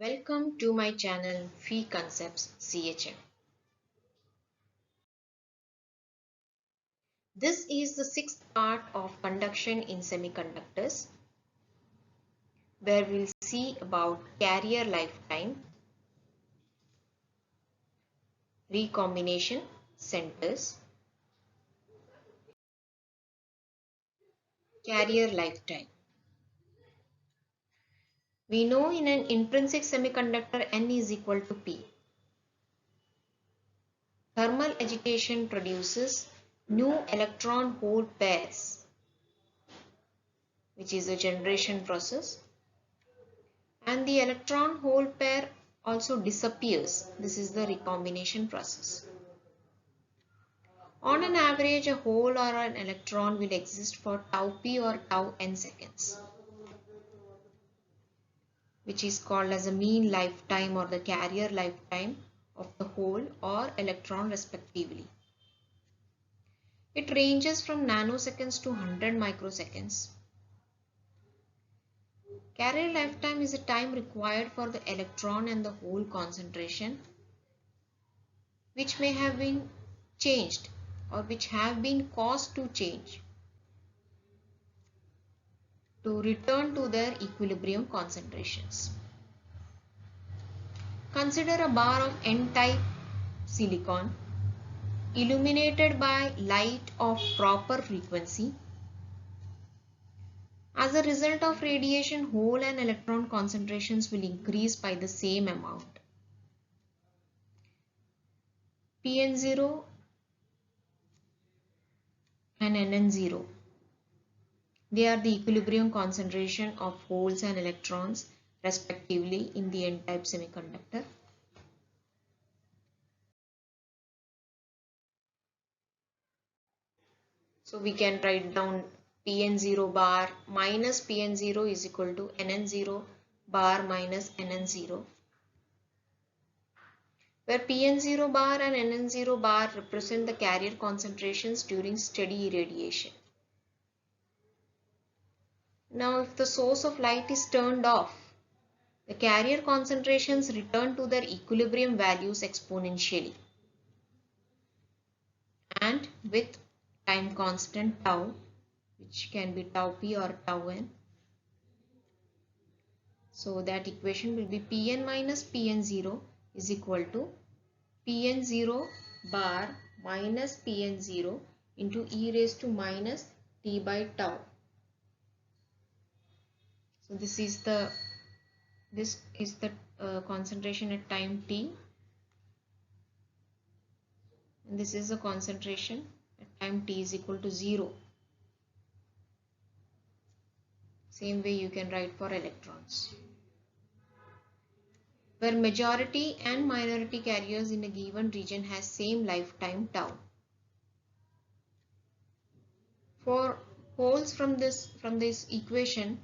Welcome to my channel Phi Concepts CHM. This is the sixth part of conduction in semiconductors, where we'll see about carrier lifetime, recombination centers, carrier lifetime. We know in an intrinsic semiconductor N is equal to P. Thermal agitation produces new electron hole pairs, which is a generation process, and the electron hole pair also disappears. This is the recombination process. On an average, a hole or an electron will exist for tau p or tau n seconds, which is called as a mean lifetime or the carrier lifetime of the hole or electron respectively. It ranges from nanoseconds to 100 microseconds. Carrier lifetime is the time required for the electron and the hole concentration, which may have been changed or which have been caused to change, to return to their equilibrium concentrations. Consider a bar of N-type silicon illuminated by light of proper frequency. As a result of radiation, hole and electron concentrations will increase by the same amount. Pn0 and Nn0. They are the equilibrium concentration of holes and electrons respectively in the N-type semiconductor. So we can write down Pn0 bar minus Pn0 is equal to Nn0 bar minus Nn0, where Pn0 bar and Nn0 bar represent the carrier concentrations during steady irradiation. Now if the source of light is turned off, the carrier concentrations return to their equilibrium values exponentially, and with time constant tau, which can be tau p or tau n. So that equation will be Pn minus Pn0 is equal to Pn0 bar minus Pn0 into e raised to minus t by tau. So this is the concentration at time t, and this is the concentration at time t is equal to 0. Same way you can write for electrons, where majority and minority carriers in a given region has same lifetime tau. For holes from this equation,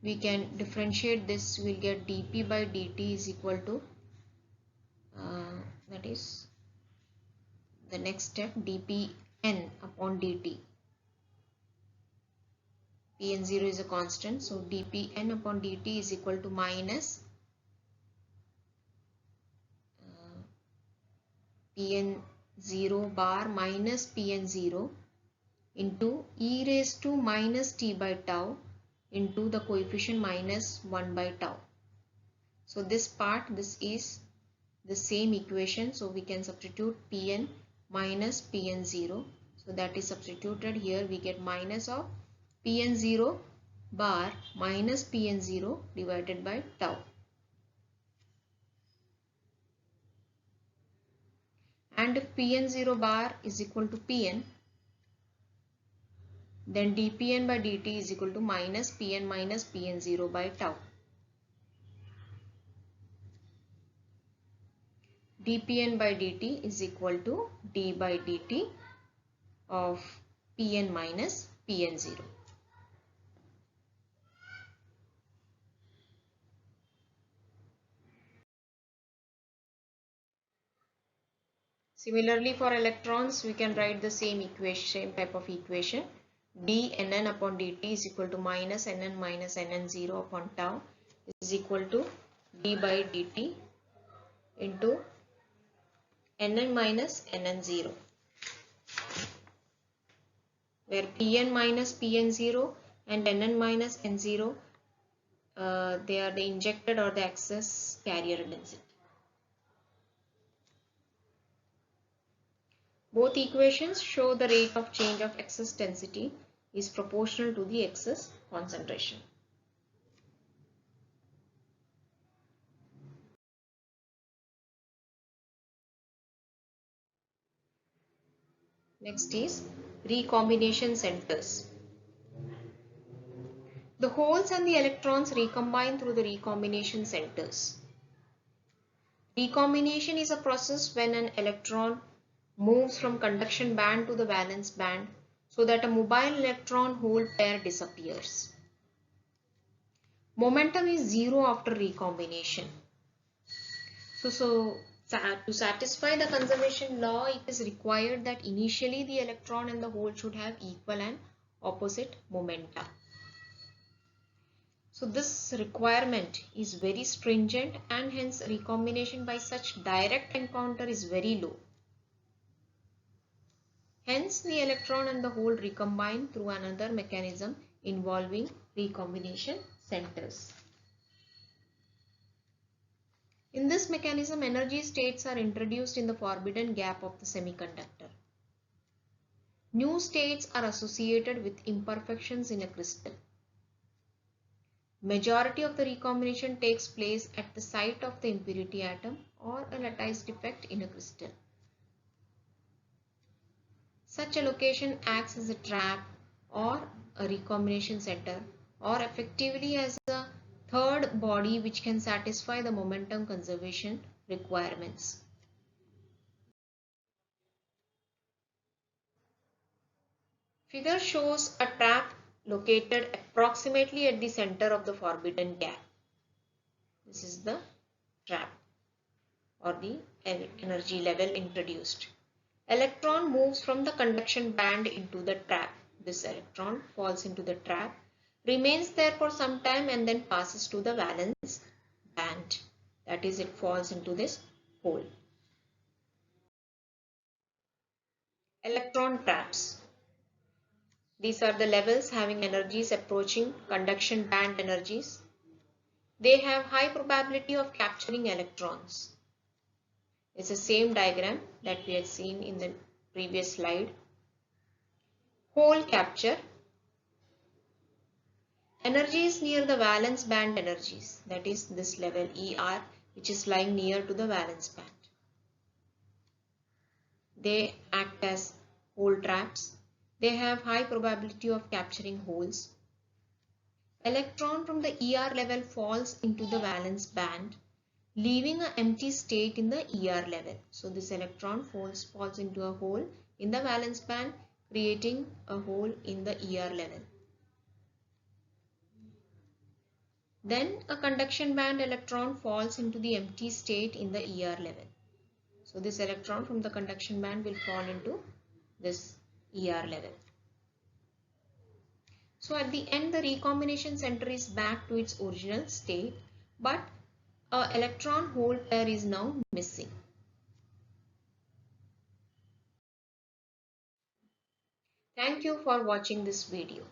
we can differentiate this. We'll get dp by dt is equal to that is the next step, dpn upon dt. Pn0 is a constant, so dpn upon dt is equal to minus Pn0 bar minus Pn0 into e raised to minus t by tau into the coefficient minus 1 by tau. So this part, this is the same equation, so we can substitute Pn minus Pn0. So that is substituted here, we get minus of Pn0 bar minus Pn0 divided by tau. And if Pn0 bar is equal to Pn, then dPn by dt is equal to minus Pn minus Pn0 by tau. dPn by dt is equal to d by dt of Pn minus Pn0. Similarly, for electrons, we can write the same equation, same type of equation. dnn upon dt is equal to minus nn minus nn0 upon tau is equal to d by dt into nn minus nn0, where Pn minus Pn0 and Nn minus N0 they are the injected or the excess carrier density. Both equations show the rate of change of excess density is proportional to the excess concentration. Next is recombination centers. The holes and the electrons recombine through the recombination centers. Recombination is a process when an electron moves from conduction band to the valence band so that a mobile electron hole pair disappears. Momentum is zero after recombination. So to satisfy the conservation law, it is required that initially the electron and the hole should have equal and opposite momenta. So this requirement is very stringent and hence recombination by such direct encounter is very low. Hence the electron and the hole recombine through another mechanism involving recombination centers. In this mechanism, energy states are introduced in the forbidden gap of the semiconductor. New states are associated with imperfections in a crystal. Majority of the recombination takes place at the site of the impurity atom or a lattice defect in a crystal. Such a location acts as a trap or a recombination center or effectively as a third body which can satisfy the momentum conservation requirements. Figure shows a trap located approximately at the center of the forbidden gap. This is the trap or the energy level introduced. Electron moves from the conduction band into the trap. This electron falls into the trap, remains there for some time and then passes to the valence band. That is, it falls into this hole. Electron traps. These are the levels having energies approaching conduction band energies. They have high probability of capturing electrons. It's the same diagram that we had seen in the previous slide. Hole capture. Energies near the valence band energies, that is this level ER, which is lying near to the valence band. They act as hole traps. They have high probability of capturing holes. Electron from the ER level falls into the valence band, leaving an empty state in the ER level. So this electron falls into a hole in the valence band, creating a hole in the ER level. Then a conduction band electron falls into the empty state in the ER level. So this electron from the conduction band will fall into this ER level. So at the end, the recombination center is back to its original state, but an electron hole pair is now missing. Thank you for watching this video.